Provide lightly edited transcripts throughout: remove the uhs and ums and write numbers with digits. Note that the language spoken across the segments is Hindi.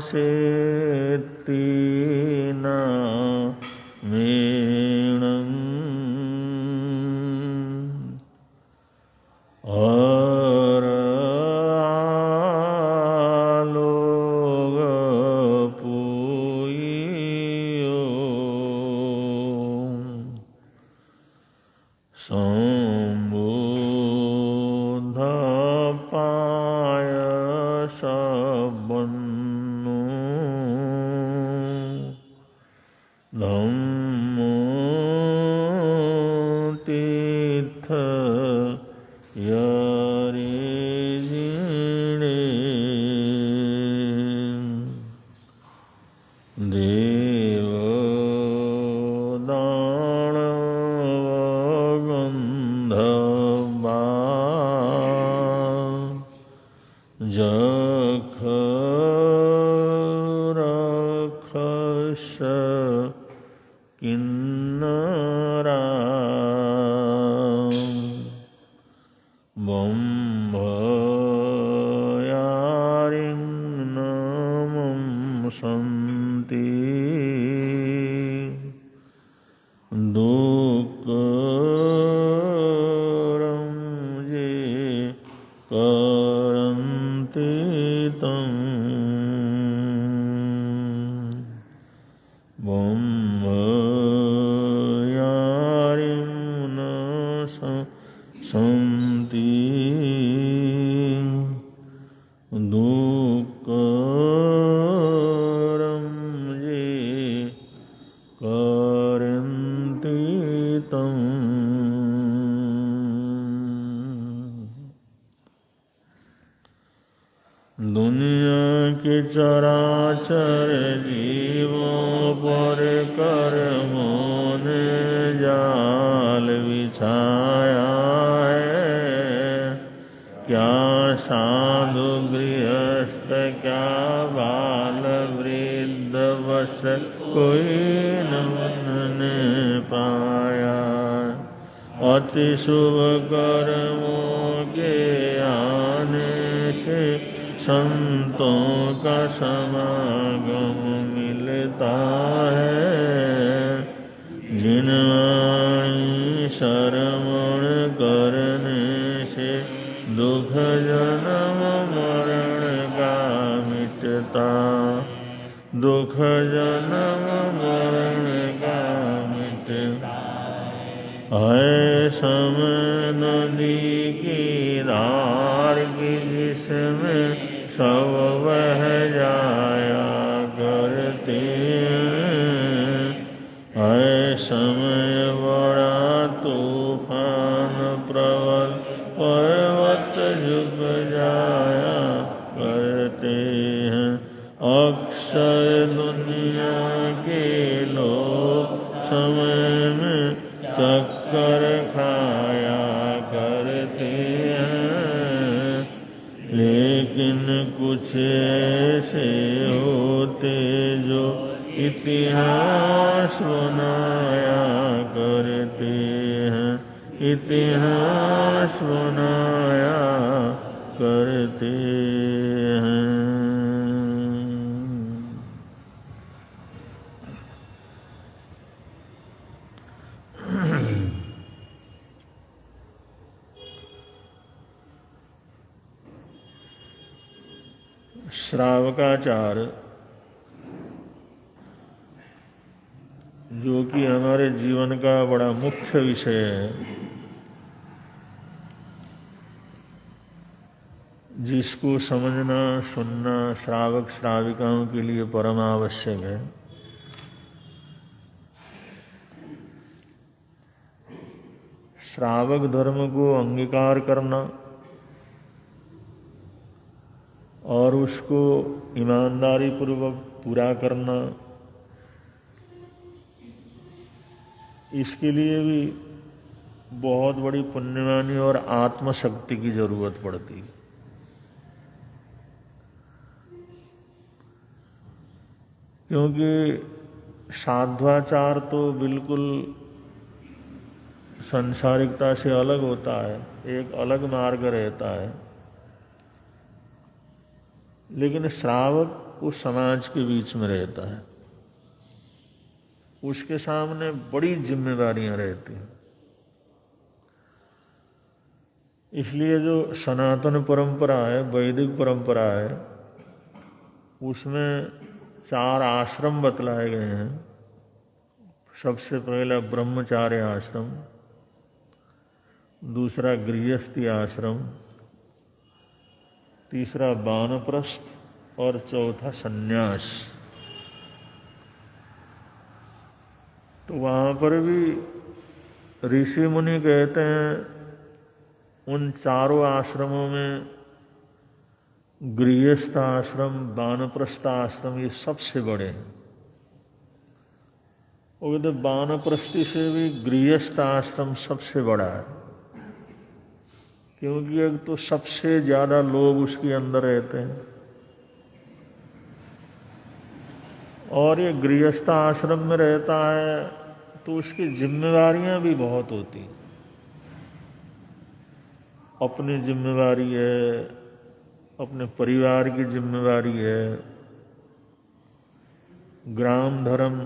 सेत्तीना मीणं और आलोक पूयो संबुद्ध पाय सबन्नु धम्मो तीर्थ यरिजिणे देव दानव गंधर्वा जख राक्षस किन्नरा बम्भयारिन्नमं सन्ति दुःखरं ये करन्ति तं बम्भयारिं सन्ति दुःखरं ये करन्ति तं। दुनिया के चराचर जीवों पर कर्मों ने जाल बिछाया है। क्या साधु गृहस्थ क्या बाल वृद्ध बस कोई न ने पाया। अति शुभ कर्मों के आने से संतों का समागम मिलता है। जिनवाणी श्रवण करने से दुख जन्म मरण का मिटता, दुख जन्म मरण का मिटता है। समय नदी की धार की जिसमें सब बह जाया करते हैं। समय बड़ा तूफान प्रबल पर्वत झुक जाया करते हैं। अक्सर दुनिया के लोग समय में चक्कर खाया करते हैं। लेकिन कुछ ऐसे होते जो इतिहास बनाया करते हैं, इतिहास बनाया करते हैं। श्रावकाचार जो कि हमारे जीवन का बड़ा मुख्य विषय है, जिसको समझना सुनना श्रावक श्राविकाओं के लिए परम आवश्यक है। श्रावक धर्म को अंगीकार करना और उसको ईमानदारी पूर्वक पूरा करना, इसके लिए भी बहुत बड़ी पुण्यवानी और आत्मशक्ति की जरूरत पड़ती है। क्योंकि साध्वाचार तो बिल्कुल संसारिकता से अलग होता है, एक अलग मार्ग रहता है। लेकिन श्रावक उस समाज के बीच में रहता है, उसके सामने बड़ी जिम्मेदारियां रहती हैं। इसलिए जो सनातन परंपरा है, वैदिक परंपरा है, उसमें 4 आश्रम बतलाए गए हैं। सबसे पहला ब्रह्मचार्य आश्रम, दूसरा गृहस्थी आश्रम, तीसरा वानप्रस्थ और चौथा सन्यास। तो वहाँ पर भी ऋषि मुनि कहते हैं उन 4 आश्रमों में गृहस्थ आश्रम, वानप्रस्थ आश्रम ये सबसे बड़े हैं। और कहते वानप्रस्थी से भी गृहस्थ आश्रम सबसे बड़ा है, क्योंकि एक तो सबसे ज्यादा लोग उसके अंदर रहते हैं, और ये गृहस्थ आश्रम में रहता है तो उसकी जिम्मेदारियां भी बहुत होती हैं। अपनी जिम्मेवारी है, अपने परिवार की जिम्मेवारी है, ग्राम धर्म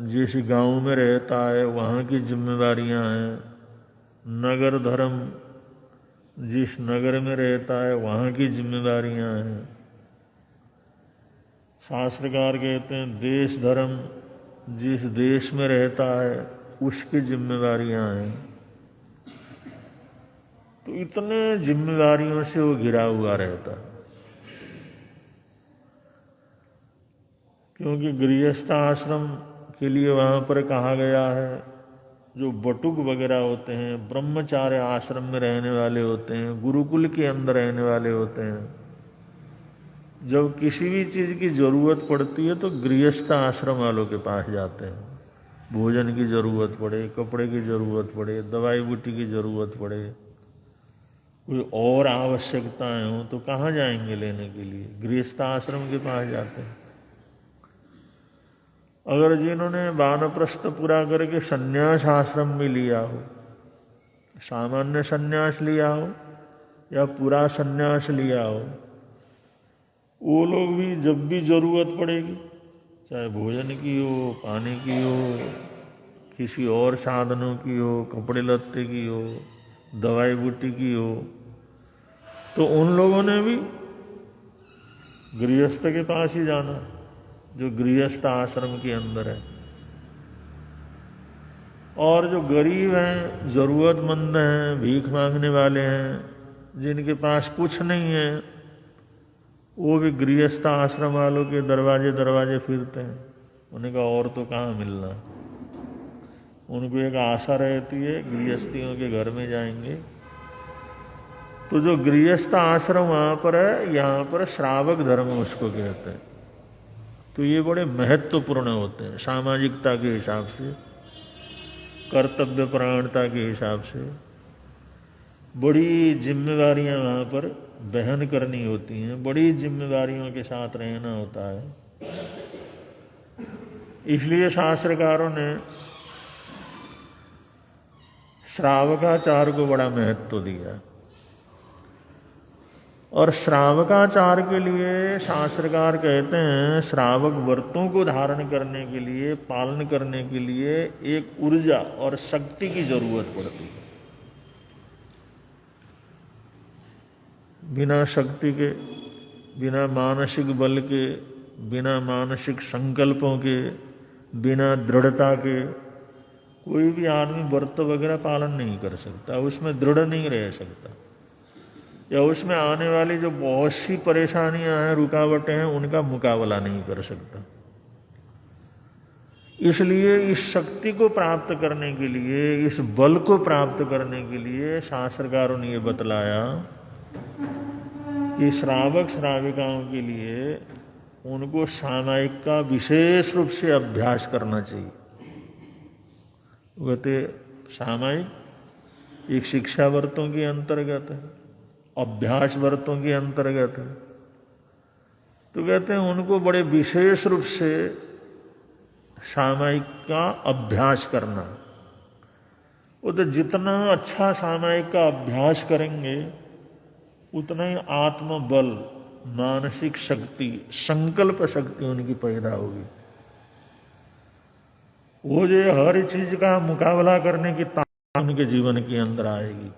जिस गांव में रहता है वहाँ की जिम्मेदारियां हैं, नगर धर्म जिस नगर में रहता है वहाँ की जिम्मेदारियां हैं। शास्त्रकार कहते हैं देश धर्म जिस देश में रहता है उसकी जिम्मेदारियां हैं। तो इतने जिम्मेदारियों से वो घिरा हुआ रहता है, क्योंकि गृहस्थ आश्रम के लिए वहाँ पर कहा गया है जो बटुक वगैरह होते हैं, ब्रह्मचार्य आश्रम में रहने वाले होते हैं, गुरुकुल के अंदर रहने वाले होते हैं, जब किसी भी चीज़ की ज़रूरत पड़ती है तो गृहस्थ आश्रम वालों के पास जाते हैं। भोजन की ज़रूरत पड़े, कपड़े की ज़रूरत पड़े, दवाई बूटी की ज़रूरत पड़े, कोई और आवश्यकताएं हो तो कहाँ जाएंगे लेने के लिए? गृहस्थ आश्रम के पास जाते हैं। अगर जिन्होंने वानप्रस्थ पूरा करके सन्यास आश्रम में लिया हो, सामान्य सन्यास लिया हो या पूरा सन्यास लिया हो, वो लोग भी जब भी जरूरत पड़ेगी, चाहे भोजन की हो, पानी की हो, किसी और साधनों की हो, कपड़े लत्ते की हो, दवाई बूटी की हो, तो उन लोगों ने भी गृहस्थ के पास ही जाना जो गृहस्थ आश्रम के अंदर है। और जो गरीब हैं, जरूरतमंद हैं, भीख मांगने वाले हैं, जिनके पास कुछ नहीं है, वो भी गृहस्थ आश्रम वालों के दरवाजे दरवाजे फिरते हैं। उन्हें कहा और तो कहाँ मिलना। उनको एक आशा रहती है गृहस्थियों के घर में जाएंगे। तो जो गृहस्थ आश्रम वहाँ पर है, यहाँ पर श्रावक धर्म उसको कहते हैं। तो ये बड़े महत्वपूर्ण होते हैं सामाजिकता के हिसाब से, कर्तव्य परायणता के हिसाब से। बड़ी जिम्मेदारियां वहाँ पर वहन करनी होती हैं, बड़ी जिम्मेदारियों के साथ रहना होता है। इसलिए शास्त्रकारों ने श्रावकाचार को बड़ा महत्व दिया। और श्रावकाचार के लिए शास्त्रकार कहते हैं श्रावक व्रतों को धारण करने के लिए, पालन करने के लिए एक ऊर्जा और शक्ति की जरूरत पड़ती है। बिना शक्ति के, बिना मानसिक बल के, बिना मानसिक संकल्पों के, बिना दृढ़ता के कोई भी आदमी व्रत वगैरह पालन नहीं कर सकता, उसमें दृढ़ नहीं रह सकता, या उसमें आने वाली जो बहुत सी परेशानियां हैं, रुकावटें हैं, उनका मुकाबला नहीं कर सकता। इसलिए इस शक्ति को प्राप्त करने के लिए, इस बल को प्राप्त करने के लिए शास्त्रकारों ने ये बतलाया कि श्रावक श्राविकाओं के लिए उनको सामायिक का विशेष रूप से अभ्यास करना चाहिए। कहते सामायिक एक शिक्षा व्रतों के अंतर्गत है, अभ्यास व्रतों के अंतर्गत है। तो कहते हैं उनको बड़े विशेष रूप से सामायिक का अभ्यास करना। वो तो जितना अच्छा सामायिक का अभ्यास करेंगे उतना ही आत्मबल, मानसिक शक्ति, संकल्प शक्ति उनकी पैदा होगी। वो जो हर चीज का मुकाबला करने की ताकत उनके जीवन के अंदर आएगी।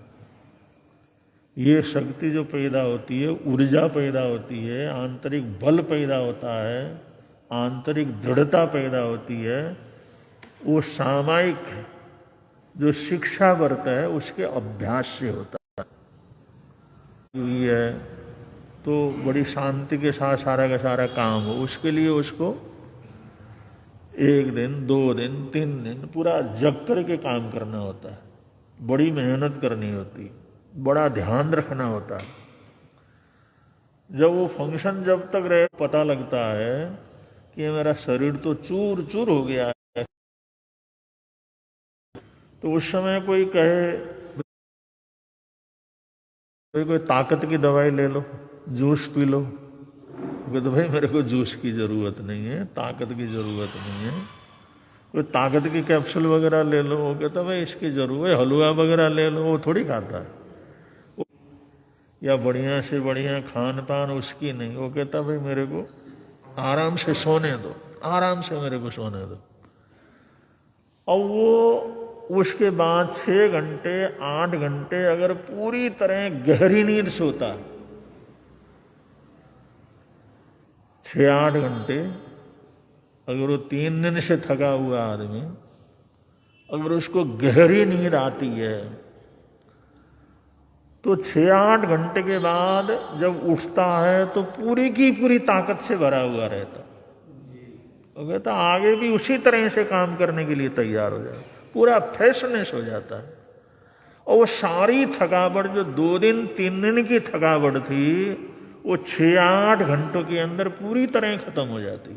ये शक्ति जो पैदा होती है, ऊर्जा पैदा होती है, आंतरिक बल पैदा होता है, आंतरिक दृढ़ता पैदा होती है, वो सामायिक जो शिक्षा वर्त है उसके अभ्यास से होता है। तो बड़ी शांति के साथ सारा का सारा काम हो, उसके लिए उसको 1 दिन 2 दिन 3 दिन पूरा जग करके काम करना होता है, बड़ी मेहनत करनी होती, बड़ा ध्यान रखना होता है। जब वो फंक्शन जब तक रहे पता लगता है कि मेरा शरीर तो चूर चूर हो गया है, तो उस समय कोई कहे कोई ताकत की दवाई ले लो, जूस पी लो, तो भाई मेरे को जूस की जरूरत नहीं है, ताकत की जरूरत नहीं है। कोई ताकत की कैप्सूल वगैरह ले लो, वो कहता भाई इसकी जरूरत है, हलवा वगैरह ले लो, वो थोड़ी खाता है। या बढ़िया से बढ़िया खान पान उसकी नहीं, वो कहता भाई मेरे को आराम से सोने दो, आराम से मेरे को सोने दो। और वो उसके बाद 6 घंटे 8 घंटे अगर पूरी तरह गहरी नींद सोता, 6-8 घंटे, अगर वो 3 दिन से थका हुआ आदमी, अगर उसको गहरी नींद आती है तो 6-8 घंटे के बाद जब उठता है तो पूरी की पूरी ताकत से भरा हुआ रहता। वो कहता आगे भी उसी तरह से काम करने के लिए तैयार हो जाए, पूरा फ्रेशनेस हो जाता है। और वो सारी थकावट जो 2 दिन 3 दिन की थकावट थी, वो 6-8 घंटों के अंदर पूरी तरह खत्म हो जाती।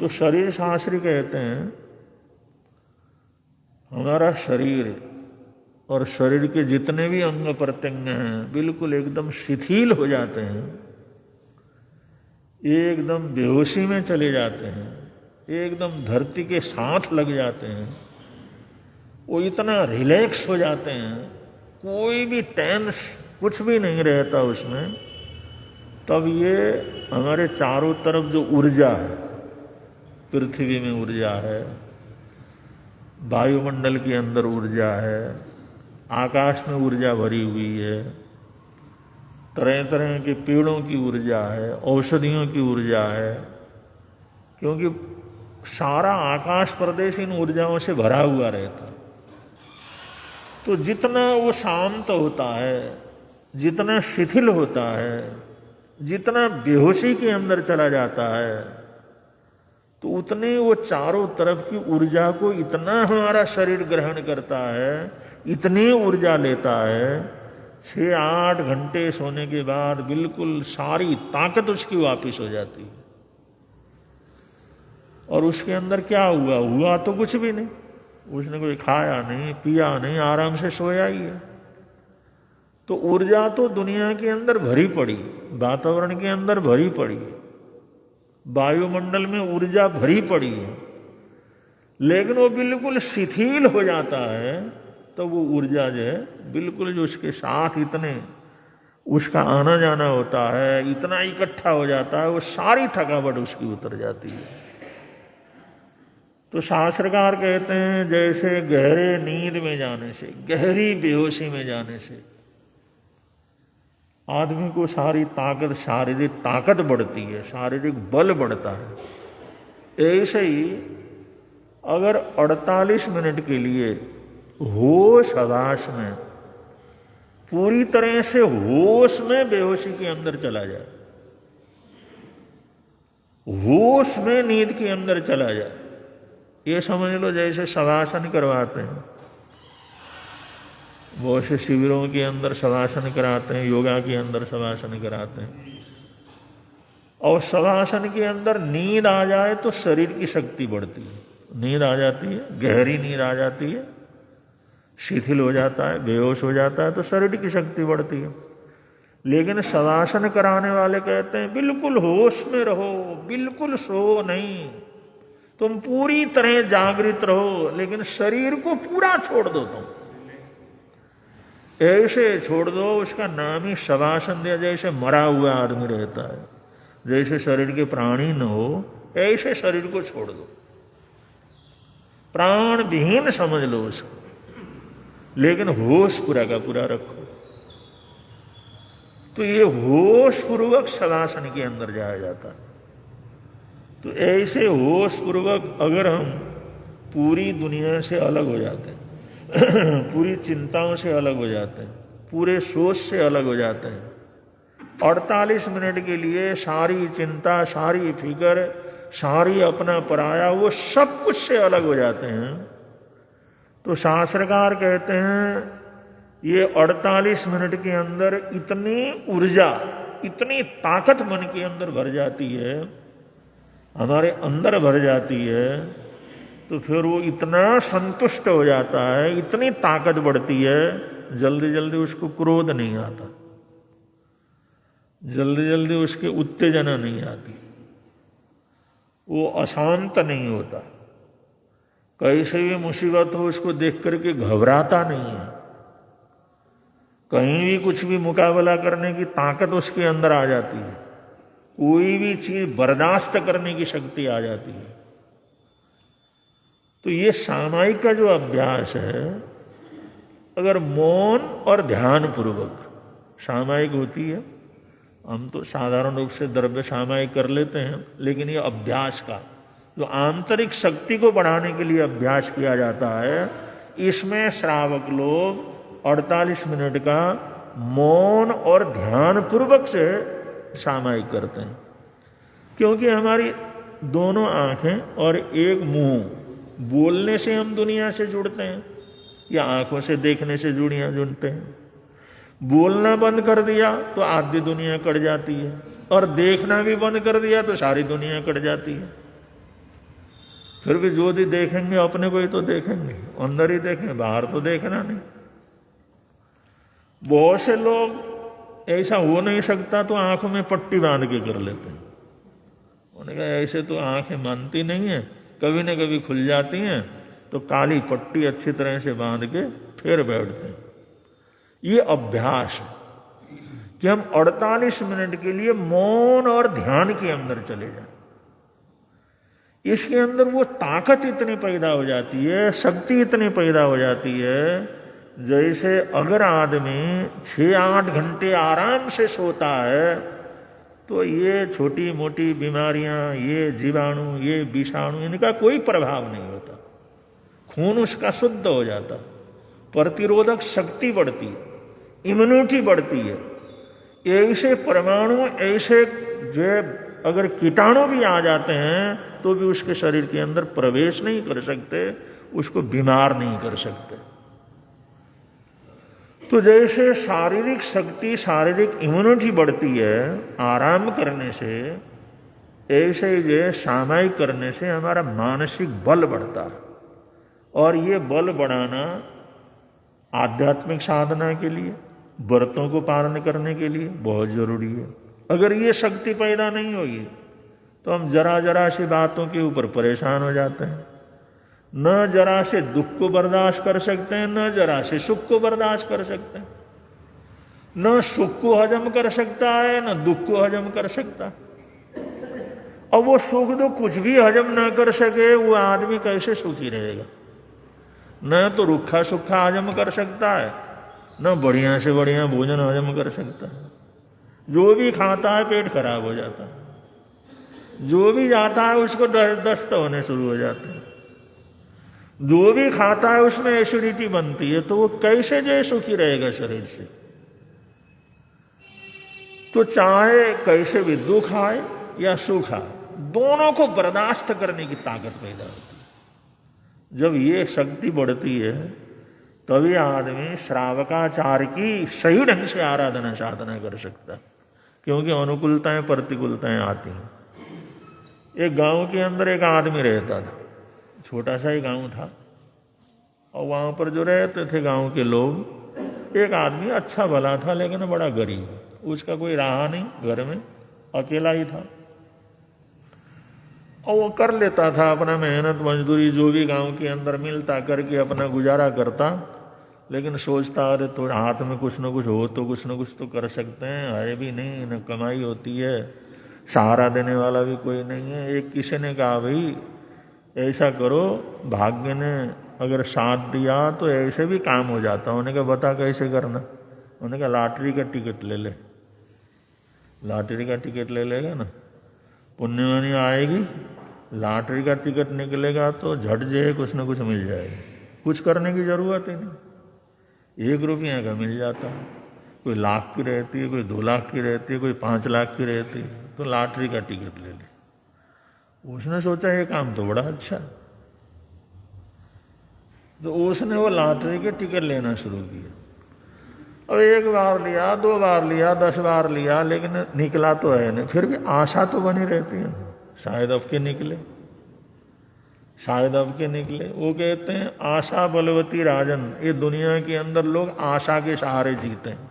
तो शरीर शास्त्री कहते हैं हमारा शरीर और शरीर के जितने भी अंग प्रत्यंग हैं बिल्कुल एकदम शिथिल हो जाते हैं, एकदम बेहोशी में चले जाते हैं, एकदम धरती के साथ लग जाते हैं, वो इतना रिलैक्स हो जाते हैं, कोई भी टेंस कुछ भी नहीं रहता उसमें। तब ये हमारे चारों तरफ जो ऊर्जा है, पृथ्वी में ऊर्जा है, वायुमंडल के अंदर ऊर्जा है, आकाश में ऊर्जा भरी हुई है, तरह तरह के पेड़ों की ऊर्जा है, औषधियों की ऊर्जा है, क्योंकि सारा आकाश प्रदेश इन ऊर्जाओं से भरा हुआ रहता। तो जितना वो शांत होता है, जितना शिथिल होता है, जितना बेहोशी के अंदर चला जाता है, तो उतने वो चारों तरफ की ऊर्जा को इतना हमारा शरीर ग्रहण करता है, इतनी ऊर्जा लेता है, 6-8 घंटे सोने के बाद बिल्कुल सारी ताकत उसकी वापस हो जाती है। और उसके अंदर क्या हुआ? हुआ तो कुछ भी नहीं, उसने कोई खाया नहीं, पिया नहीं, आराम से सोया ही है। तो ऊर्जा तो दुनिया के अंदर भरी पड़ी, वातावरण के अंदर भरी पड़ी, वायुमंडल में ऊर्जा भरी पड़ी है, लेकिन वो बिल्कुल शिथिल हो जाता है तो वो ऊर्जा जो है बिल्कुल जो उसके साथ इतने उसका आना जाना होता है, इतना इकट्ठा हो जाता है, वो सारी थकावट उसकी उतर जाती है। तो शास्त्रकार कहते हैं जैसे गहरे नींद में जाने से, गहरी बेहोशी में जाने से आदमी को सारी ताकत, शारीरिक ताकत बढ़ती है, शारीरिक बल बढ़ता है। ऐसे ही अगर 48 मिनट के लिए होश हवास में, पूरी तरह से होश में बेहोशी के अंदर चला जाए, होश में नींद के अंदर चला जाए, ये समझ लो जैसे शवासन करवाते हैं, बहुत से शिविरों के अंदर शवासन कराते हैं, योगा के अंदर शवासन कराते हैं। और शवासन के अंदर नींद आ जाए तो शरीर की शक्ति बढ़ती है, नींद आ जाती है, गहरी नींद आ जाती है, शिथिल हो जाता है, बेहोश हो जाता है, तो शरीर की शक्ति बढ़ती है। लेकिन शवासन कराने वाले कहते हैं बिल्कुल होश में रहो, बिल्कुल सो नहीं, तुम पूरी तरह जागृत रहो, लेकिन शरीर को पूरा छोड़ दो तुम। ऐसे छोड़ दो, उसका नाम ही शवासन दिया, जैसे मरा हुआ आदमी रहता है, जैसे शरीर के प्राणी न हो ऐसे शरीर को छोड़ दो, प्राण विहीन समझ लो उसको, लेकिन होश पूरा का पूरा रखो। तो ये होश पूर्वक शवासन के अंदर जाया जाता है। तो ऐसे होश पूर्वक अगर हम पूरी दुनिया से अलग हो जाते हैं पूरी चिंताओं से अलग हो जाते हैं, पूरे सोच से अलग हो जाते हैं, 48 मिनट के लिए सारी चिंता, सारी फिक्र, सारी अपना पराया, वो सब कुछ से अलग हो जाते हैं, तो शास्त्रकार कहते हैं ये 48 मिनट के अंदर इतनी ऊर्जा, इतनी ताकत मन के अंदर भर जाती है, हमारे अंदर भर जाती है, तो फिर वो इतना संतुष्ट हो जाता है, इतनी ताकत बढ़ती है, जल्दी जल्दी उसको क्रोध नहीं आता, जल्दी जल्दी उसके उत्तेजना नहीं आती, वो अशांत नहीं होता, कैसे भी मुसीबत हो उसको देख करके घबराता नहीं है, कहीं भी कुछ भी मुकाबला करने की ताकत उसके अंदर आ जाती है, कोई भी चीज बर्दाश्त करने की शक्ति आ जाती है। तो ये सामायिक का जो अभ्यास है, अगर मौन और ध्यान पूर्वक सामायिक होती है, हम तो साधारण रूप से द्रव्य सामायिक कर लेते हैं, लेकिन ये अभ्यास का जो आंतरिक शक्ति को बढ़ाने के लिए अभ्यास किया जाता है, इसमें श्रावक लोग 48 मिनट का मौन और ध्यान पूर्वक से सामायिक करते हैं। क्योंकि हमारी दोनों आंखें और एक मुंह, बोलने से हम दुनिया से जुड़ते हैं या आंखों से देखने से जुड़ते हैं। बोलना बंद कर दिया तो आधी दुनिया कट जाती है, और देखना भी बंद कर दिया तो सारी दुनिया कट जाती है। फिर भी जो भी देखेंगे अपने को ही तो देखेंगे, अंदर ही देखेंगे, बाहर तो देखना नहीं। बहुत से लोग ऐसा हो नहीं सकता तो आंखों में पट्टी बांध के कर लेते हैं। उन्होंने कहा ऐसे तो आंखें मानती नहीं है, कभी न कभी खुल जाती हैं, तो काली पट्टी अच्छी तरह से बांध के फिर बैठते हैं। ये अभ्यास है कि हम 48 मिनट के लिए मौन और ध्यान के अंदर चले जाएं। इसके अंदर वो ताकत इतनी पैदा हो जाती है, शक्ति इतनी पैदा हो जाती है, जैसे अगर आदमी 6-8 घंटे आराम से सोता है तो ये छोटी मोटी बीमारियां, ये जीवाणु, ये विषाणु, इनका कोई प्रभाव नहीं होता, खून उसका शुद्ध हो जाता, प्रतिरोधक शक्ति बढ़ती है, इम्यूनिटी बढ़ती है। ऐसे परमाणु, ऐसे जो अगर कीटाणु भी आ जाते हैं तो भी उसके शरीर के अंदर प्रवेश नहीं कर सकते, उसको बीमार नहीं कर सकते। तो जैसे शारीरिक शक्ति, शारीरिक इम्यूनिटी बढ़ती है आराम करने से, ऐसे ही जो सामायिक करने से हमारा मानसिक बल बढ़ता है। और ये बल बढ़ाना आध्यात्मिक साधना के लिए, व्रतों को पालन करने के लिए बहुत जरूरी है। अगर ये शक्ति पैदा नहीं होगी तो हम जरा जरा सी बातों के ऊपर परेशान हो जाते हैं, न जरा से दुख को बर्दाश्त कर सकते हैं, न जरा से सुख को बर्दाश्त कर सकते हैं, न सुख को हजम कर सकता है, न दुख को हजम कर सकता। अब वो सुख दुख कुछ भी हजम ना कर सके, वो आदमी कैसे सुखी रहेगा? न तो रूखा सूखा हजम कर सकता है, न बढ़िया से बढ़िया भोजन हजम कर सकता है। जो भी खाता है पेट खराब हो जाता है, जो भी जाता है उसको दस्त होने शुरू हो जाते हैं, जो भी खाता है उसमें एसिडिटी बनती है, तो वो कैसे जो सुखी रहेगा शरीर से? तो चाहे कैसे भी दुख आए या सुख आए, दोनों को बर्दाश्त करने की ताकत पैदा होती है। जब ये शक्ति बढ़ती है तभी आदमी श्रावकाचार की सही ढंग से आराधना साधना कर सकता है, क्योंकि अनुकूलताएं प्रतिकूलताएं आती हैं। एक गांव के अंदर एक आदमी रहता था, छोटा सा ही गांव था, और वहां पर जो रहते थे गांव के लोग, एक आदमी अच्छा भला था लेकिन बड़ा गरीब, उसका कोई रहा नहीं, घर में अकेला ही था, और वो कर लेता था अपना मेहनत मजदूरी जो भी गांव के अंदर मिलता करके अपना गुजारा करता, लेकिन सोचता अरे तो हाथ में कुछ ना कुछ हो तो कुछ ना कुछ तो कर सकते हैं, है भी नहीं, न कमाई होती है, सहारा देने वाला भी कोई नहीं है। एक किसी ने कहा भाई ऐसा करो, भाग्य ने अगर साथ दिया तो ऐसे भी काम हो जाता। उन्होंने कहा बता कैसे करना? उन्होंने कहा लॉटरी का टिकट ले ले। लॉटरी का टिकट ले लेगा ना, पुण्यवानी आएगी, लॉटरी का टिकट निकलेगा तो झट जे कुछ ना कुछ मिल जाएगा, कुछ करने की जरूरत ही नहीं। 1 रुपया का मिल जाता है, कोई लाख की रहती है, कोई 2 लाख की रहती है, कोई 5 लाख की रहती है, तो लॉटरी का टिकट ले ले। उसने सोचा ये काम तो बड़ा अच्छा, तो उसने वो लॉटरी के टिकट लेना शुरू किया। अब 1 बार लिया, 2 बार लिया, 10 बार लिया, लेकिन निकला तो है नहीं। फिर भी आशा तो बनी रहती है, शायद अब के निकले, शायद अब के निकले। वो कहते हैं आशा बलवती राजन, ये दुनिया के अंदर लोग आशा के सहारे जीते हैं।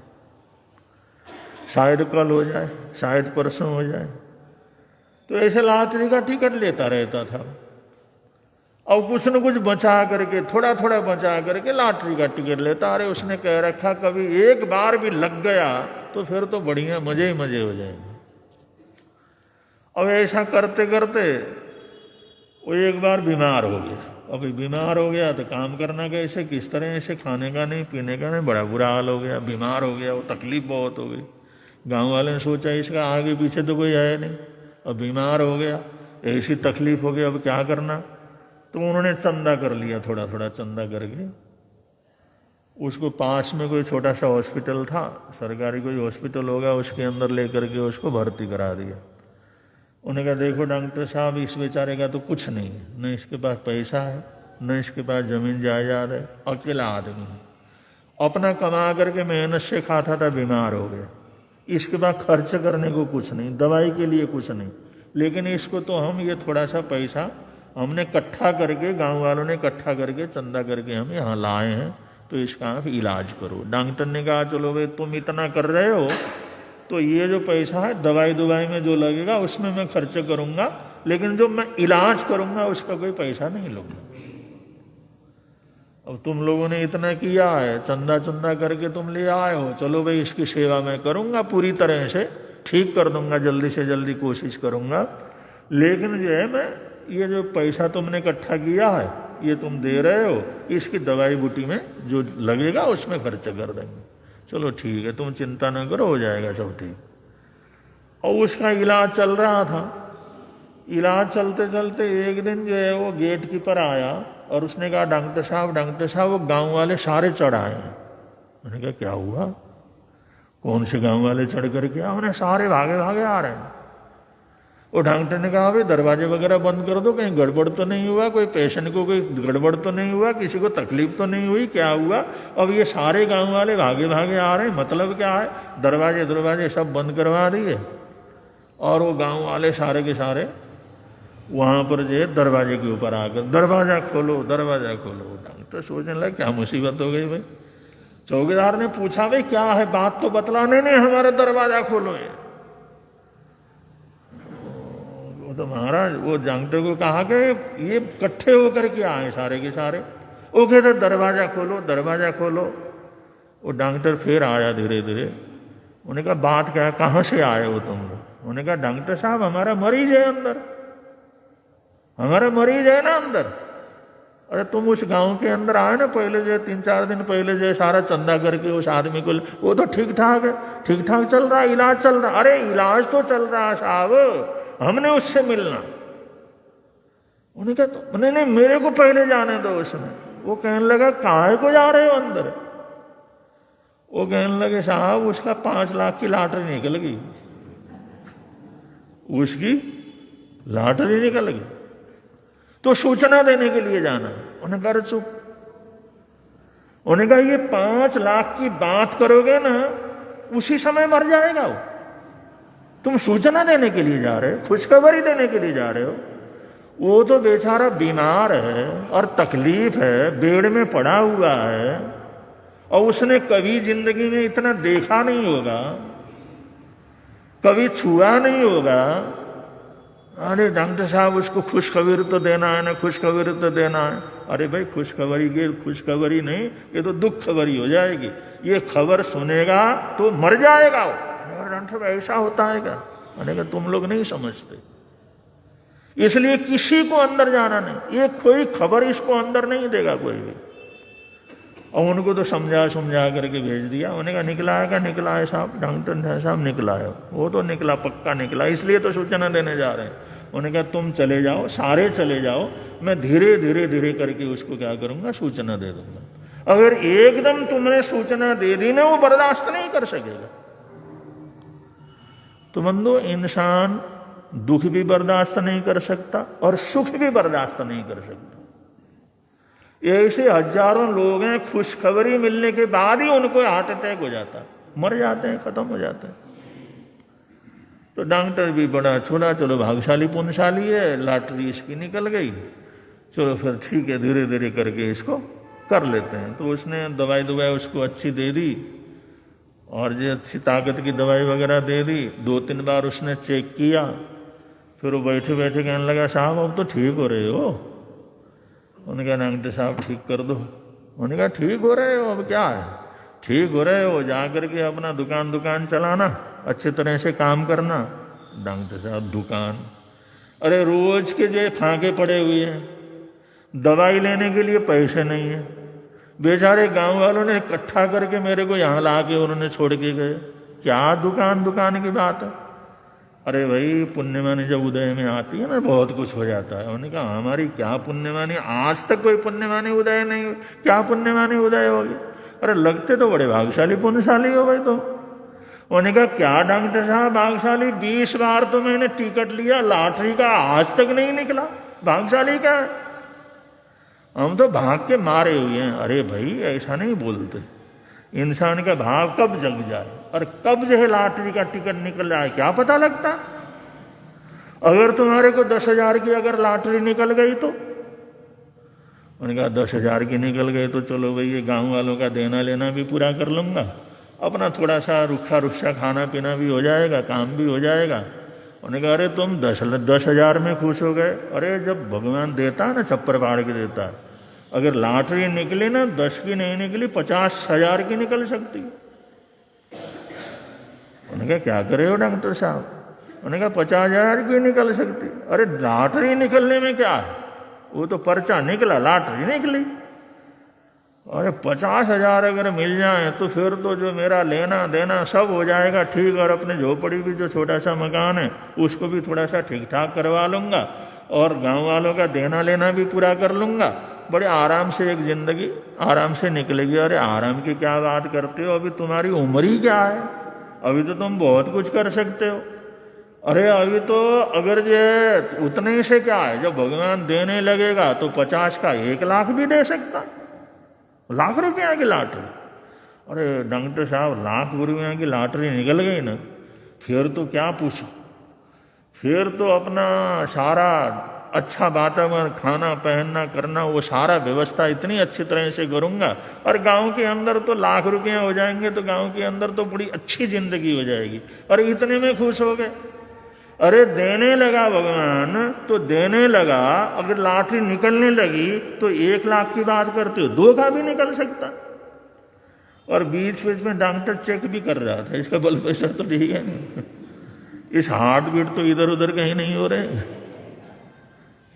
शायद कल हो जाए, शायद परसों हो जाए, तो ऐसे लॉटरी का टिकट लेता रहता था। और कुछ न कुछ बचा करके, थोड़ा थोड़ा बचा करके लॉटरी का टिकट लेता। अरे उसने कह रखा कभी 1 बार भी लग गया तो फिर तो बढ़िया मजे ही मजे हो जाएंगे। अब ऐसा करते करते वो 1 बार बीमार हो गया। अभी बीमार हो गया तो काम करना कैसे, किस तरह से, खाने का नहीं, पीने का नहीं, बड़ा बुरा हाल हो गया। बीमार हो गया, वो तकलीफ बहुत हो गई। गांव वाले ने सोचा इसका आगे पीछे तो कोई है नहीं, अब बीमार हो गया, ऐसी तकलीफ हो गई, अब क्या करना? तो उन्होंने चंदा कर लिया, थोड़ा थोड़ा चंदा करके उसको पास में कोई छोटा सा हॉस्पिटल था, सरकारी कोई हॉस्पिटल होगा, उसके अंदर लेकर के उसको भर्ती करा दिया। उन्होंने कहा देखो डॉक्टर साहब, इस बेचारे का तो कुछ नहीं है, न इसके पास पैसा है, न इसके पास जमीन जायदाद है, अकेला आदमी है, अपना कमा करके मेहनत से खाता था, बीमार हो गया, इसके पास खर्च करने को कुछ नहीं, दवाई के लिए कुछ नहीं, लेकिन इसको तो हम ये थोड़ा सा पैसा हमने इकट्ठा करके, गांव वालों ने इकट्ठा करके चंदा करके हम यहाँ लाए हैं, तो इसका आप इलाज करो। डॉक्टर ने कहा चलो भाई तुम इतना कर रहे हो तो ये जो पैसा है दवाई में जो लगेगा उसमें मैं खर्च करूंगा, लेकिन जो मैं इलाज करूंगा उसका कोई पैसा नहीं लूंगा। अब तुम लोगों ने इतना किया है, चंदा चंदा करके तुम ले आए हो, चलो भाई इसकी सेवा मैं करूंगा, पूरी तरह से ठीक कर दूंगा, जल्दी से जल्दी कोशिश करूंगा, लेकिन जो है मैं ये जो पैसा तुमने इकट्ठा किया है ये तुम दे रहे हो, इसकी दवाई बूटी में जो लगेगा उसमें खर्च कर देंगे। चलो ठीक है, तुम चिंता न करो, हो जाएगा सब ठीक। और उसका इलाज चल रहा था। इलाज चलते चलते एक दिन जो है वो गेट कीपर आया और उसने कहा डॉक्टर साहब वो गांव वाले सारे चढ़ आए हैं। मैंने कहा क्या हुआ? कौन से गांव वाले चढ़ कर के? उन्हें सारे भागे भागे आ रहे हैं। वो डॉक्टर ने कहा भाई दरवाजे वगैरह बंद कर दो, कहीं गड़बड़ तो नहीं हुआ, कोई पेशेंट को कोई गड़बड़ तो नहीं हुआ, किसी को तकलीफ तो नहीं हुई, क्या हुआ? अब ये सारे गांव वाले भागे भागे आ रहे हैं, मतलब क्या है? दरवाजे सब बंद करवा दिए और वो गांव वाले सारे के सारे वहां पर जो है दरवाजे के ऊपर आकर दरवाजा खोलो। डॉक्टर सोचने लगे क्या मुसीबत हो गई भाई। चौकीदार ने पूछा भाई क्या है, बात तो बतलाने नहीं, हमारा दरवाजा खोलो। तो महाराज वो डॉक्टर को कहा कि ये इकट्ठे होकर के आए सारे के सारे। वो कहते दरवाजा खोलो। वो डॉक्टर फिर आया धीरे धीरे। उन्होंने कहा बात क्या है, कहाँ से आए हो तुम लोग? उन्होंने कहा डॉक्टर साहब हमारा मरीज है अंदर, हमारा मरीज है ना अंदर। अरे तुम उस गांव के अंदर आए ना पहले, जो 3-4 दिन पहले जो सारा चंदा करके उस आदमी को, वो तो ठीक ठाक है, ठीक ठाक चल रहा है, इलाज चल रहा। अरे इलाज तो चल रहा है साहब, हमने उससे मिलना। उन्होंने कहा तो नहीं मेरे को पहले जाने दो उसमें। वो कहने लगा काहे को जा रहे हो अंदर? वो कहने लगे साहब उसका 5 लाख की लॉटरी निकल गई, उसकी लॉटरी निकल गई, तो सूचना देने के लिए जाना है। उन्होंने कहा चुप। उन्होंने कहा ये 5 लाख की बात करोगे ना उसी समय मर जाएगा वो। तुम सूचना देने के लिए जा रहे हो, खुशखबरी देने के लिए जा रहे हो। वो तो बेचारा बीमार है और तकलीफ है, बेड में पड़ा हुआ है, और उसने कभी जिंदगी में इतना देखा नहीं होगा, कभी छुआ नहीं होगा, अरे डॉक्टर साहब उसको खुशखबरी तो देना है ना, खुशखबरी तो देना है। अरे भाई खुशखबरी नहीं, ये तो दुख खबरी हो जाएगी। ये खबर सुनेगा तो मर जाएगा वो। डॉक्टर साहब ऐसा होता है क्या? मैंने तुम लोग नहीं समझते, इसलिए किसी को अंदर जाना नहीं। ये कोई खबर इसको अंदर नहीं देगा कोई भी। और उनको तो समझा करके भेज दिया। उन्होंने कहा निकला है साहब, डॉक्टर साहब निकला है, वो तो निकला, पक्का निकला, इसलिए तो सूचना देने जा रहे हैं। उन्होंने कहा तुम चले जाओ, सारे चले जाओ, मैं धीरे करके उसको क्या करूंगा, सूचना दे दूंगा। अगर एकदम तुमने सूचना दे दी ना, वो बर्दाश्त नहीं कर सकेगा। तो बंदो, इंसान दुख भी बर्दाश्त नहीं कर सकता और सुख भी बर्दाश्त नहीं कर सकता। ऐसे हजारों लोग हैं, खुशखबरी मिलने के बाद ही उनको हार्ट अटैक हो जाता, मर जाते हैं, खत्म हो जाते हैं। तो डॉक्टर भी बड़ा छोड़ा, चलो भाग्यशाली पुण्यशाली है, लॉटरी इसकी निकल गई, चलो फिर ठीक है, धीरे करके इसको कर लेते हैं। तो उसने दवाई उसको अच्छी दे दी, और जो अच्छी ताकत की दवाई वगैरह दे दी। 2-3 बार उसने चेक किया, फिर वो बैठे कहने लगा साहब अब तो ठीक हो रहे हो। उन्होंने कहा डॉक्टर साहब ठीक कर दो। उन्होंने कहा ठीक हो रहे हो, अब क्या है, ठीक हो रहे हो, जा करके अपना दुकान चलाना, अच्छी तरह से काम करना। डॉक्टर साहब दुकान, अरे रोज के जो फाके पड़े हुए हैं, दवाई लेने के लिए पैसे नहीं है। बेचारे गांव वालों ने इकट्ठा करके मेरे को यहाँ ला के उन्होंने छोड़ के गए। क्या दुकान की बात है? अरे भाई पुण्यवानी जब उदय में आती है ना, बहुत कुछ हो जाता है। उन्होंने कहा हमारी क्या पुण्यवानी, आज तक कोई पुण्यवानी उदय नहीं हुई, क्या पुण्यवानी उदय होगी? अरे लगते तो बड़े भाग्यशाली पुण्यशाली हो भाई तुम। उन्होंने कहा क्या डॉक्टर साहब भाग्यशाली, 20 बार तो मैंने टिकट लिया लॉटरी का, आज तक नहीं निकला, भाग्यशाली क्या है? हम तो भाग के मारे हुए हैं। अरे भाई ऐसा नहीं बोलते, इंसान का भाव कब जग जाए और कब जो है लॉटरी का टिकट निकल जाए क्या पता लगता। अगर तुम्हारे को 10,000 की अगर लॉटरी निकल गई तो, उन्होंने कहा 10,000 की निकल गई तो चलो भाई ये गांव वालों का देना लेना भी पूरा कर लूंगा, अपना थोड़ा सा रुखा खाना पीना भी हो जाएगा, काम भी हो जाएगा। उन्होंने कहा अरे तुम 10,000 में खुश हो गए? अरे जब भगवान देता है ना, छप्पर फाड़ के देता है। अगर लॉटरी निकली ना, 10 की नहीं निकली, 50,000 की निकल सकती है। उन्होंने कहा क्या करे हो डॉक्टर साहब? उन्होंने कहा 50,000 की निकल सकती। अरे लॉटरी निकलने में क्या है, वो तो पर्चा निकला, लॉटरी निकली। अरे 50,000 अगर मिल जाए तो फिर तो जो मेरा लेना देना सब हो जाएगा ठीक, और अपने झोपड़ी भी जो छोटा सा मकान है उसको भी थोड़ा सा ठीक ठाक करवा लूंगा, और गांव वालों का देना लेना भी पूरा कर लूंगा। बड़े आराम से एक जिंदगी आराम से निकलेगी। अरे आराम की क्या बात करते हो, अभी तुम्हारी उम्र ही क्या है, अभी तो तुम बहुत कुछ कर सकते हो। अरे अभी तो अगर ये उतने से क्या है, जब भगवान देने लगेगा तो 50 का 1 लाख भी दे सकता, लाख रुपया की लॉटरी। अरे डॉक्टर साहब लाख रुपया की लॉटरी निकल गई ना, फिर तो क्या पूछो, फिर तो अपना सारा अच्छा वातावरण, खाना पहनना करना, वो सारा व्यवस्था इतनी अच्छी तरह से करूंगा। और गांव के अंदर तो लाख रुपया हो जाएंगे तो गांव के अंदर तो बड़ी अच्छी जिंदगी हो जाएगी। और इतने में खुश हो गए। अरे देने लगा भगवान तो देने लगा, अगर लॉटरी निकलने लगी तो 1 लाख की बात करते हो, 2 का भी निकल सकता। और बीच में डॉक्टर चेक भी कर रहा था, इसका ब्लड प्रेशर तो ठीक है, इस हार्ट बीट तो इधर उधर कहीं नहीं हो रहे।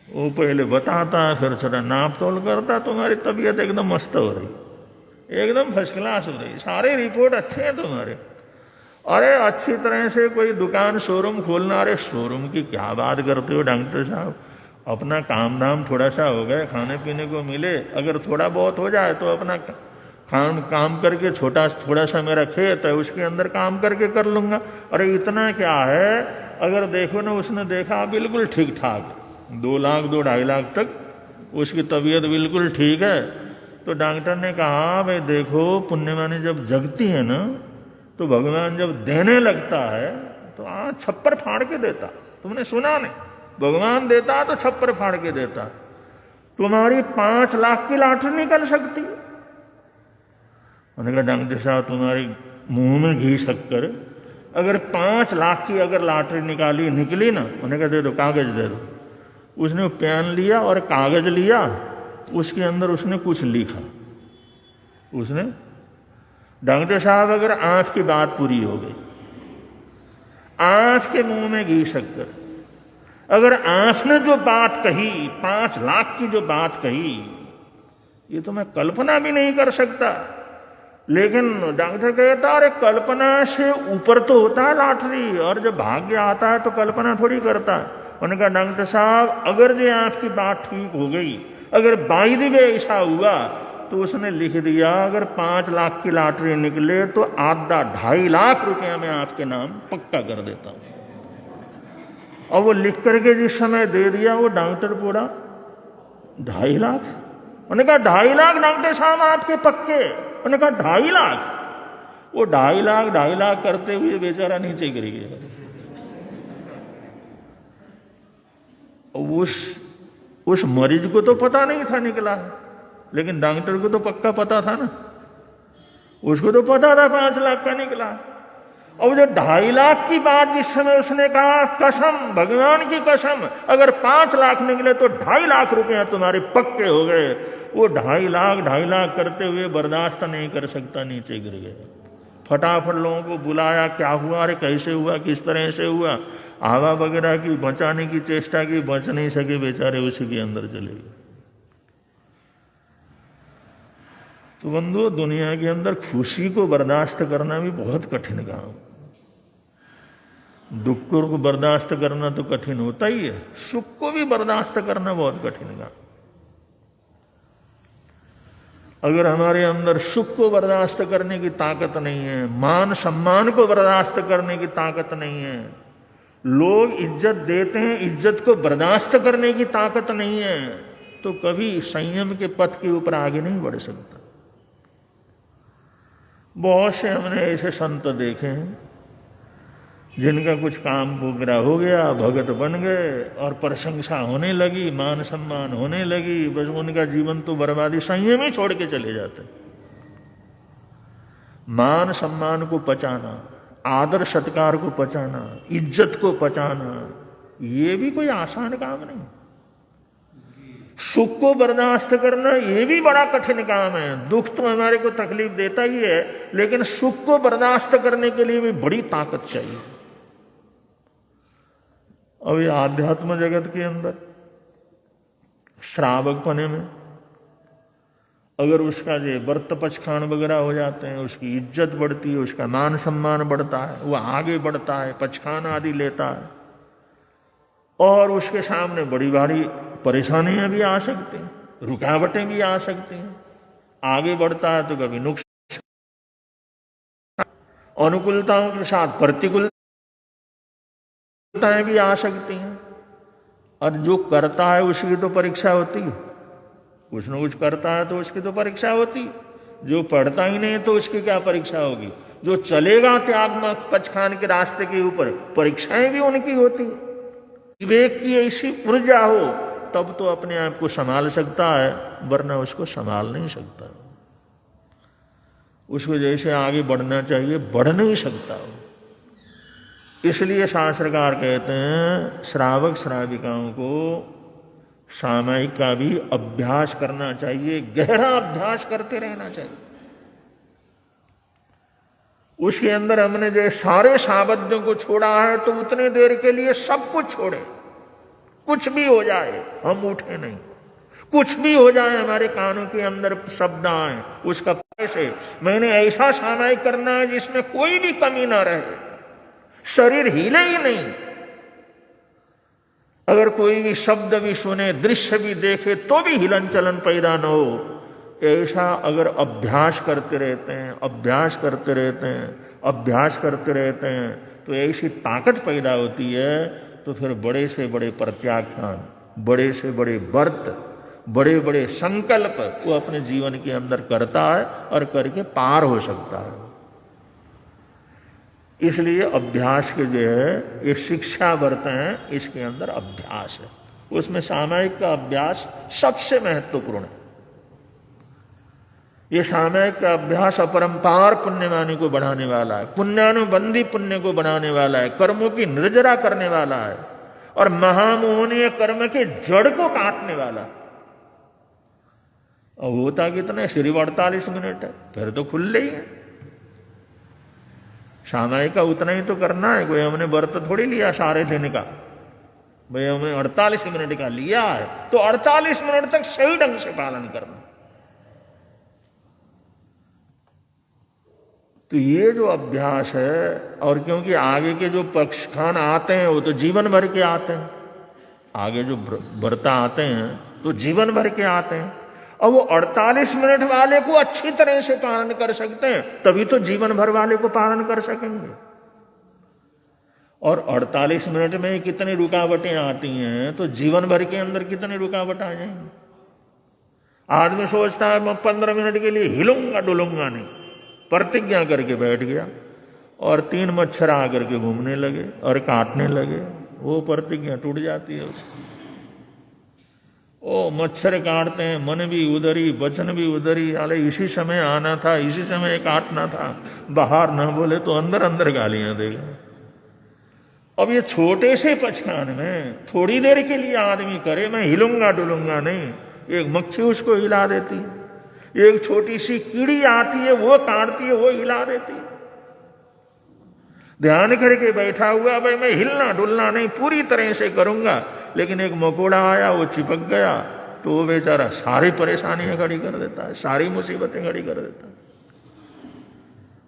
वो पहले बताता, फिर थोड़ा नाप तोल करता, तुम्हारी तबीयत एकदम मस्त हो रही, एकदम फर्स्ट क्लास हो रही, सारे रिपोर्ट अच्छे हैं तुम्हारे। अरे अच्छी तरह से कोई दुकान शोरूम खोलना, अरे शोरूम की क्या बात करते हो डॉक्टर साहब, अपना काम धाम थोड़ा सा हो गए, खाने पीने को मिले, अगर थोड़ा बहुत हो जाए तो अपना काम करके, थोड़ा सा मेरा खेत है उसके अंदर काम करके कर लूंगा। अरे इतना क्या है, अगर देखो ना, उसने देखा बिल्कुल ठीक ठाक, 2 लाख 2-2.5 लाख तक उसकी तबीयत बिल्कुल ठीक है। तो डॉक्टर ने कहा भाई देखो, पुण्यवानी जब जगती है ना, तो भगवान जब देने लगता है तो छप्पर फाड़ के देता। तुमने सुना नहीं, भगवान देता तो छप्पर फाड़ के देता। तुम्हारी 5 लाख की लॉटरी निकल सकती है। उन्होंने कहा डॉक्टर साहब तुम्हारे मुंह में घी शक्कर, अगर 5 लाख की अगर लॉटरी निकली ना, उन्हें कहा दे दो, कागज दे दो। उसने पेन लिया और कागज लिया, उसके अंदर उसने कुछ लिखा। उसने, डॉक्टर साहब अगर आंख की बात पूरी हो गई, आंख के मुंह में घी शक्कर, अगर आंख ने जो बात कही, 5 लाख की जो बात कही, ये तो मैं कल्पना भी नहीं कर सकता। लेकिन डॉक्टर कहता अरे कल्पना से ऊपर तो होता है लॉटरी, और जब भाग्य आता है तो कल्पना थोड़ी करता है। उन्होंने कहा डॉक्टर साहब अगर ये आपकी बात ठीक हो गई, अगर बाई दी गई ऐसा हुआ, तो उसने लिख दिया अगर 5 लाख की लॉटरी निकले तो आधा 2.5 लाख रुपया मैं आपके नाम पक्का कर देता हूं। और वो लिख करके जिस समय दे दिया, वो डॉक्टर पूरा 2.5 लाख। उन्होंने कहा 2.5 लाख डॉक्टर साहब आपके पक्के? उन्होंने कहा 2.5 लाख। वो 2.5 लाख करते हुए बेचारा नीचे गिर गया। उस मरीज को तो पता नहीं था निकला, लेकिन डॉक्टर को तो पक्का पता था ना, उसको तो पता था 5 लाख का निकला। और जो 2.5 लाख की बात जिस समय उसने कहा, कसम भगवान की कसम, अगर 5 लाख निकले तो 2.5 लाख रुपए तुम्हारे पक्के हो गए, वो 2.5 लाख करते हुए बर्दाश्त नहीं कर सकता, नीचे गिर गया। फटाफट लोगों को बुलाया, क्या हुआ, अरे कैसे हुआ, किस तरह से हुआ, आवा वगैरह की बचाने की चेष्टा की, बच नहीं सके बेचारे, उसी के अंदर चले गए। तो बंधुओं, दुनिया के अंदर खुशी को बर्दाश्त करना भी बहुत कठिन काम, दुख को बर्दाश्त करना तो कठिन होता ही है, सुख को भी बर्दाश्त करना बहुत कठिन काम। अगर हमारे अंदर सुख को बर्दाश्त करने की ताकत नहीं है, मान सम्मान को बर्दाश्त करने की ताकत नहीं है, लोग इज्जत देते हैं, इज्जत को बर्दाश्त करने की ताकत नहीं है, तो कभी संयम के पथ के ऊपर आगे नहीं बढ़ सकता। बहुत से हमने ऐसे संत देखे हैं जिनका कुछ काम वगैरह हो गया, भगत बन गए और प्रशंसा होने लगी, मान सम्मान होने लगी, बस उनका जीवन तो बर्बादी, संयम ही छोड़ के चले जाते। मान सम्मान को पचाना, आदर सत्कार को पचाना, इज्जत को पचाना, ये भी कोई आसान काम नहीं। सुख को बर्दाश्त करना ये भी बड़ा कठिन काम है। दुख तो हमारे को तकलीफ देता ही है, लेकिन सुख को बर्दाश्त करने के लिए भी बड़ी ताकत चाहिए। अब ये आध्यात्म जगत के अंदर श्रावक पने में अगर उसका जो व्रत पचखान वगैरह हो जाते हैं, उसकी इज्जत बढ़ती है, उसका मान सम्मान बढ़ता है, वो आगे बढ़ता है, पचखान आदि लेता है, और उसके सामने बड़ी भारी परेशानियां भी आ सकती हैं, रुकावटें भी आ सकती हैं। आगे बढ़ता है तो कभी नुकसान, अनुकूलताओं के साथ प्रतिकूलताएं भी आ सकती हैं। और जो करता है उसकी तो परीक्षा होती है, कुछ न कुछ करता है तो उसकी तो परीक्षा होती। जो पढ़ता ही नहीं तो उसकी क्या परीक्षा होगी। जो चलेगा त्याग पचखान के रास्ते के ऊपर, परीक्षाएं भी उनकी होती। विवेक की ऐसी ऊर्जा हो तब तो अपने आप को संभाल सकता है, वरना उसको संभाल नहीं सकता। उसको जैसे आगे बढ़ना चाहिए बढ़ नहीं सकता। इसलिए शास्त्रकार कहते हैं श्रावक श्राविकाओं को सामायिक का भी अभ्यास करना चाहिए, गहरा अभ्यास करते रहना चाहिए। उसके अंदर हमने जो सारे सावध्यों को छोड़ा है, तो उतने देर के लिए सब कुछ छोड़े। कुछ भी हो जाए हम उठे नहीं, कुछ भी हो जाए हमारे कानों के अंदर शब्द आए, उसका से मैंने ऐसा सामायिक करना है जिसमें कोई भी कमी ना रहे, शरीर हिले ही नहीं। अगर कोई भी शब्द भी सुने, दृश्य भी देखे, तो भी हिलन चलन पैदा न हो। ऐसा अगर अभ्यास करते रहते हैं, अभ्यास करते रहते हैं, अभ्यास करते रहते हैं, तो ऐसी ताकत पैदा होती है। तो फिर बड़े से बड़े प्रत्याख्यान, बड़े से बड़े व्रत, बड़े बड़े संकल्प वो अपने जीवन के अंदर करता है और करके पार हो सकता है। इसलिए अभ्यास के जो है ये शिक्षा व्रत हैं, इसके अंदर अभ्यास है। उसमें सामायिक का अभ्यास सबसे महत्वपूर्ण है। ये सामयिक का अभ्यास अपरंपार पुण्यवानी को बढ़ाने वाला है, पुण्यानुबंधी पुण्य को बढ़ाने वाला है, कर्मों की निर्जरा करने वाला है और महामोहनीय कर्म के जड़ को काटने वाला है। और होता कितना, सिर्फ 48 मिनट है, फिर तो खुले ही है। सामयिक का उतना ही तो करना है, कोई हमने व्रत थोड़ी लिया सारे दिन का, भाई हमें 48 मिनट का लिया है तो 48 मिनट तक सही ढंग से पालन करना। तो ये जो अभ्यास है, और क्योंकि आगे के जो पक्षखान आते हैं वो तो जीवन भर के आते हैं, आगे जो व्रत आते हैं तो जीवन भर के आते हैं, और वो 48 मिनट वाले को अच्छी तरह से पालन कर सकते हैं, तभी तो जीवन भर वाले को पालन कर सकेंगे। और 48 मिनट में कितनी रुकावटें आती हैं तो जीवन भर के अंदर कितनी रुकावट आ जाएंगी। आदमी सोचता है मैं 15 मिनट के लिए हिलूंगा डुलूंगा नहीं, प्रतिज्ञा करके बैठ गया और 3 मच्छर आकर के घूमने लगे और काटने लगे, वो प्रतिज्ञा टूट जाती है उसकी। ओ मच्छर काटते हैं, मन भी उधरी, वचन भी उधरी, अरे इसी समय आना था, इसी समय काटना था, बाहर ना बोले तो अंदर अंदर गालियां देगा। अब ये छोटे से पचखान में थोड़ी देर के लिए आदमी करे, मैं हिलूंगा डुलूंगा नहीं, एक मक्खी उसको हिला देती है, एक छोटी सी कीड़ी आती है वो काटती है, वो हिला देती है। ध्यान करके बैठा हुआ, भाई मैं हिलना डुलना नहीं, पूरी तरह से करूंगा, लेकिन एक मकोड़ा आया वो चिपक गया तो वो बेचारा सारी परेशानियां खड़ी कर देता है, सारी मुसीबतें खड़ी कर देता है।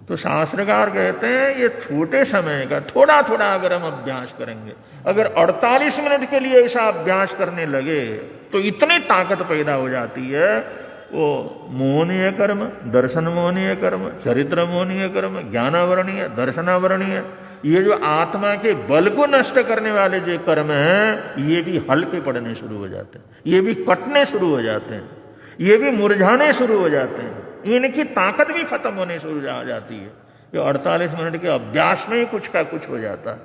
तो शास्त्रकार कहते हैं ये छोटे समय का थोड़ा थोड़ा अगर हम अभ्यास करेंगे, अगर 48 मिनट के लिए ऐसा अभ्यास करने लगे तो इतनी ताकत पैदा हो जाती है। वो मोहनीय कर्म, दर्शन मोहनीय कर्म, चरित्र मोहनीय कर्म, ज्ञानावरणीय, दर्शनावरणीय, ये जो आत्मा के बल को नष्ट करने वाले जो कर्म हैं, ये भी हल्के पड़ने शुरू हो जाते हैं, ये भी कटने शुरू हो जाते हैं, ये भी मुरझाने शुरू हो जाते हैं, इनकी ताकत भी खत्म होने शुरू हो जाती है। ये 48 मिनट के अभ्यास में ही कुछ का कुछ हो जाता है।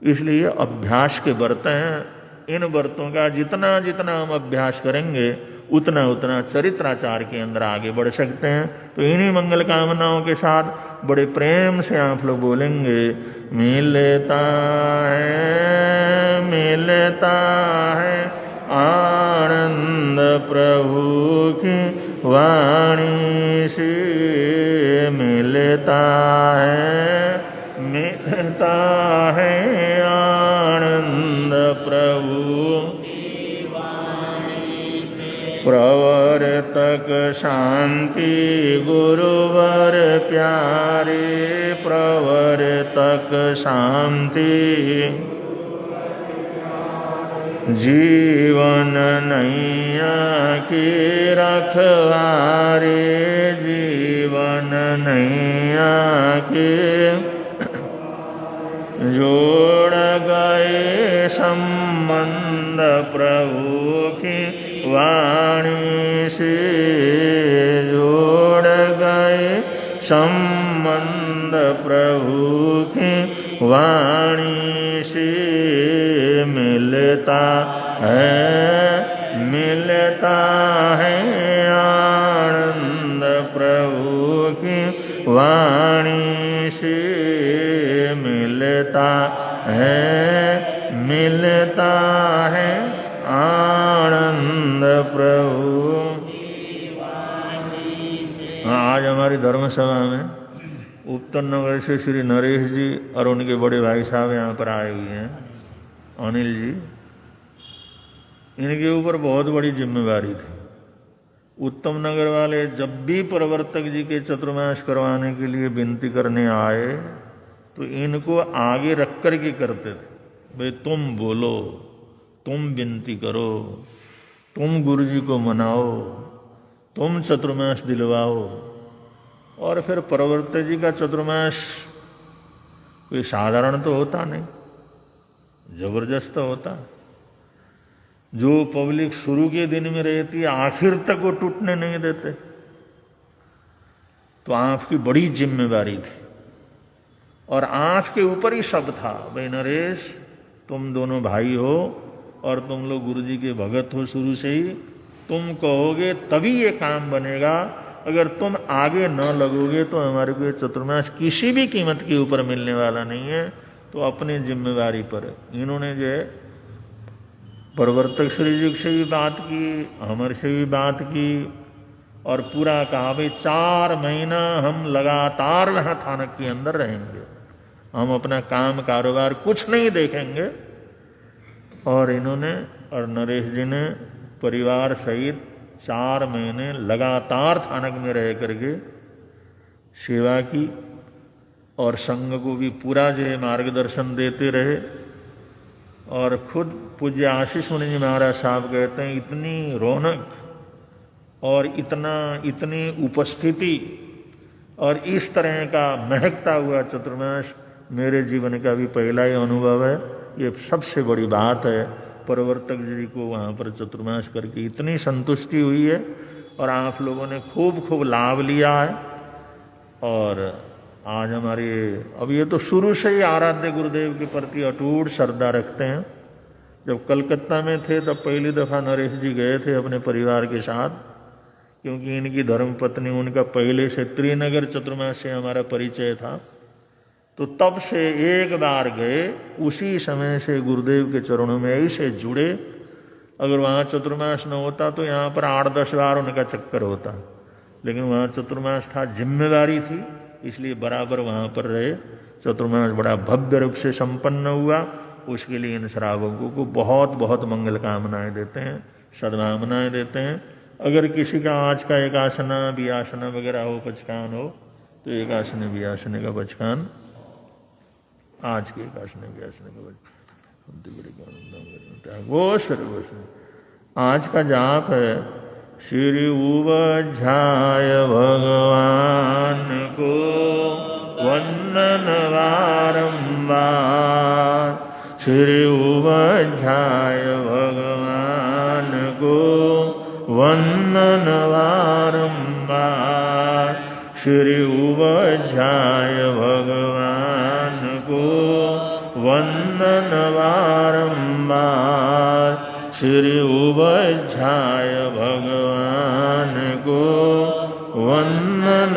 इसलिए अभ्यास के व्रत हैं, इन व्रतों का जितना जितना हम अभ्यास करेंगे उतना उतना चरित्राचार के अंदर आगे बढ़ सकते हैं। तो इन्हीं मंगल कामनाओं के साथ बड़े प्रेम से आप लोग बोलेंगे, मिलता है आनंद प्रभु की वाणी से, मिलता है आनंद प्रभु प्रवर्तक शांति गुरुवर प्यारे, प्रवर्तक शांति जीवन नैया की रखवारे, जीवन नैया के जोड़ गए संबंध प्रभु की वाणी से, जोड़ गए संबंध प्रभु की वाणी से, मिलता है आनंद प्रभु की वाणी से, मिलता है आनंद प्रभु। आज हमारी धर्म सभा में उत्तर नगर से श्री नरेश जी और उनके बड़े भाई साहब यहाँ पर आए हुए हैं, अनिल जी। इनके ऊपर बहुत बड़ी जिम्मेवारी थी। उत्तम नगर वाले जब भी प्रवर्तक जी के चतुर्मास करवाने के लिए विनती करने आए तो इनको आगे रख कर के करते थे, भाई तुम बोलो, तुम विनती करो, तुम गुरु जी को मनाओ, तुम चतुर्मास दिलवाओ। और फिर प्रवर्तक जी का चतुर्मास कोई साधारण तो होता नहीं, जबरदस्त होता। जो पब्लिक शुरू के दिन में रहती है आखिर तक वो टूटने नहीं देते। तो आपकी बड़ी जिम्मेवारी थी और आपके ऊपर ही सब था, भाई नरेश तुम दोनों भाई हो और तुम लोग गुरु जी के भगत हो शुरू से ही, तुम कहोगे तभी ये काम बनेगा, अगर तुम आगे न लगोगे तो हमारे को चतुर्मास किसी भी कीमत के ऊपर मिलने वाला नहीं है, तो अपनी जिम्मेवारी पर। इन्होंने जो है प्रवर्तक श्री जी से भी बात की, हमारे से भी बात की, और पूरा कहा भाई 4 महीना हम लगातार वहां थानक के अंदर रहेंगे, हम अपना काम कारोबार कुछ नहीं देखेंगे। और इन्होंने और नरेश जी ने परिवार सहित 4 महीने लगातार थानक में रह करके सेवा की, और संघ को भी पूरा जो है मार्गदर्शन देते रहे। और खुद पूज्य आशीष मुनि जी महाराज साहब कहते हैं, इतनी रौनक और इतनी उपस्थिति और इस तरह का महकता हुआ चतुर्मास मेरे जीवन का भी पहला ही अनुभव है। ये सबसे बड़ी बात है। प्रवर्तक जी को वहाँ पर चतुर्मास करके इतनी संतुष्टि हुई है, और आप लोगों ने खूब लाभ लिया है। और आज हमारे अब ये तो शुरू से ही आराध्य गुरुदेव के प्रति अटूट श्रद्धा रखते हैं। जब कलकत्ता में थे तब पहली दफ़ा नरेश जी गए थे अपने परिवार के साथ, क्योंकि इनकी धर्मपत्नी, उनका पहले से त्रिनगर चतुर्मास से हमारा परिचय था, तो तब से एक बार गए, उसी समय से गुरुदेव के चरणों में ऐसे जुड़े। अगर वहाँ चतुर्मास न होता तो यहाँ पर 8-10 बार उनका चक्कर होता, लेकिन वहाँ चतुर्मास था, जिम्मेदारी थी, इसलिए बराबर वहाँ पर रहे। चतुर्मास बड़ा भव्य रूप से संपन्न हुआ। उसके लिए इन श्रावकों को बहुत बहुत मंगल कामनाएं देते हैं, सद्भावनाएं देते हैं। अगर किसी का आज का एकासना वियासना वगैरह हो, पचकान हो, तो एकासने वियासने का पचकान, आज के एकासने वियासने का पचकान, आज का जाप है श्री उवध्याय भगवान को वंदन बारंबार, श्री उवध्याय भगवान को वंदन बारंबार, श्री उवध्याय भगवान को वंदन बारंबार, श्री उवध्याय भगवान को वंदन।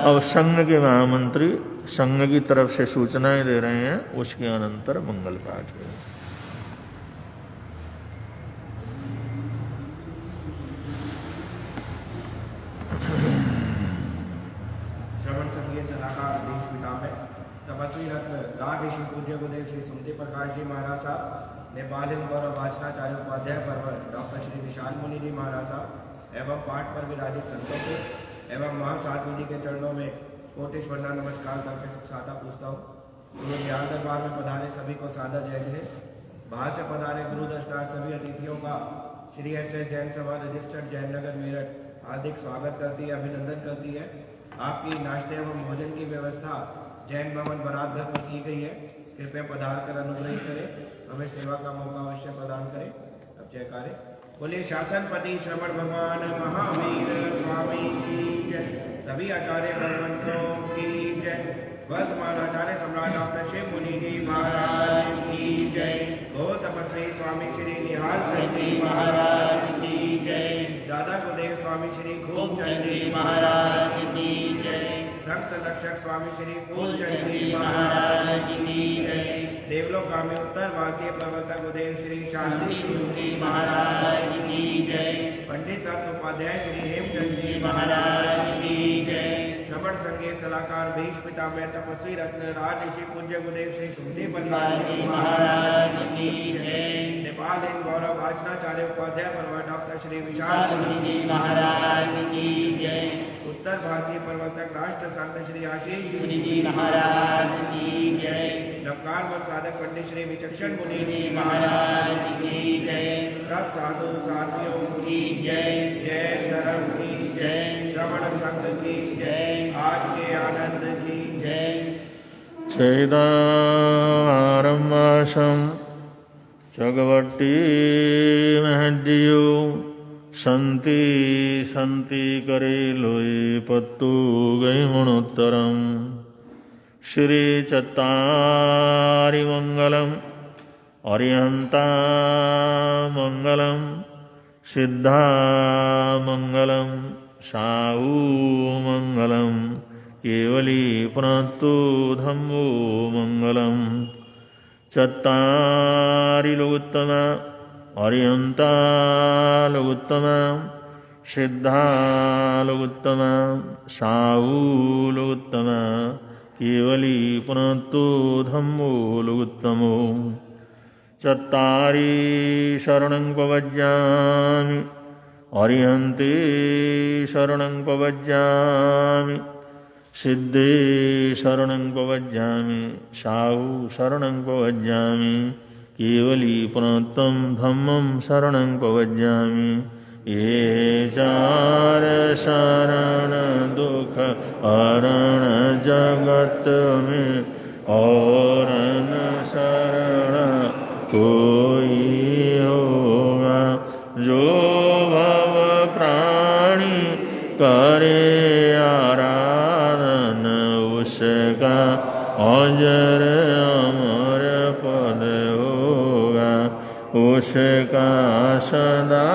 अब संघ के महामंत्री संघ की तरफ से सूचनाएं दे रहे हैं, उसके अनंतर मंगल पाठ है। श्रवण संघीय सलाहकार देश पितामह तपस्वी रत्न राग ऋषि पूज्य गुरुदेव श्री सुमति प्रकाश जी महाराज साहब, नेपाल गौरव वाचनाचार्य उपाध्याय परवर डॉक्टर श्री विशाल मुनि जी महाराज साहब एवं पाठ पर विराजित संतों को एवं महासाध्वी जी के चरणों में कोटिश्वरना नमस्कार करके सुख सादा पूछता हूँ। गुरु ज्ञान दरबार में पधारे सभी को सादर जय जय। बाहर से पधारे गुरु दर्शना सभी अतिथियों का श्री SS जैन सभा रजिस्टर्ड जयनगर मेरठ हार्दिक स्वागत करती है, अभिनंदन करती है। आपकी नाश्ते एवं भोजन की व्यवस्था जैन भवन बरात घर पर की गई है। कृपया पधार कर अनुग्रहित करें, हमें सेवा का मौका अवश्य प्रदान करें। अब जयकारे बोलिए शासनपति श्रवण भगवान महावीर स्वामी की जय, सभी आचार्य भगवंतों की जय, वर्तमान आचार्य सम्राट डॉक्टर शिव मुनि जी महाराज की जय, गो तपस्वी स्वामी श्री निहाल चंद जी महाराज की जय, दादा गुरुदेव स्वामी श्री खूबचंद जी महाराज की जय, संघ संरक्षक स्वामी श्री फूलचंद जी महाराज की जय, देवलोकगामी उत्तर भारतीय प्रवर्तक गुरुदेव श्री शांति जी महाराज की जय, पंडित रत्न उपाध्याय श्री हेमचंद जी महाराज की जय, श्रवण संघीय सलाहकार भीष्म पितामह तपस्वी रत्न राज ऋषि पूज्य गुरुदेव श्री सुमति प्रकाश जी महाराज की जय, नेपाल गौरव वाचनाचार्य उपाध्याय परवर डॉक्टर श्री विशाल मुनि जी महाराज की जय, उत्तर भारतीय प्रवर्तक राष्ट्र संत श्री आशीष मुनि जी महाराज की जय, नवकार व साधक पंडित श्री विचक्षण मुनि जी महाराज की जय, सब साधु साधियों की जय, जय धर्म की जय, श्रवण संघ की जय, आज के आनंद की जय। चैदारम्भासं चगवट्टी महज्जियो संति संति करे लोई पत्तु गई मणोत्तरम, श्री चत्तारि मंगलम अरिहंता मंगलम सिद्धा मंगलम साऊ मंगलम केवली पुनत्तो धम्मो मंगलम चत्तारि लोकोत्तमा अर्यन्ता लोकोत्तमा सिद्धा लोकोत्तमा साऊ लोकोत्तमा केवली पुनत्तो धम्मो लोकोत्तमो चत्तारि शरणं पवज्जामि अर्यन्ते शरणं पवज्जामि सिद्धे शरणं पवज्जामि साहु शरणं पवज्जामि केवली पुनत्तं धम्मं शरणं पवज्जामि ये चार शरण दुख हरण जगत में और न शरण कोई होगा जो भव प्राणी करे आराधन उसका अजर अमर पद होगा उसका सदा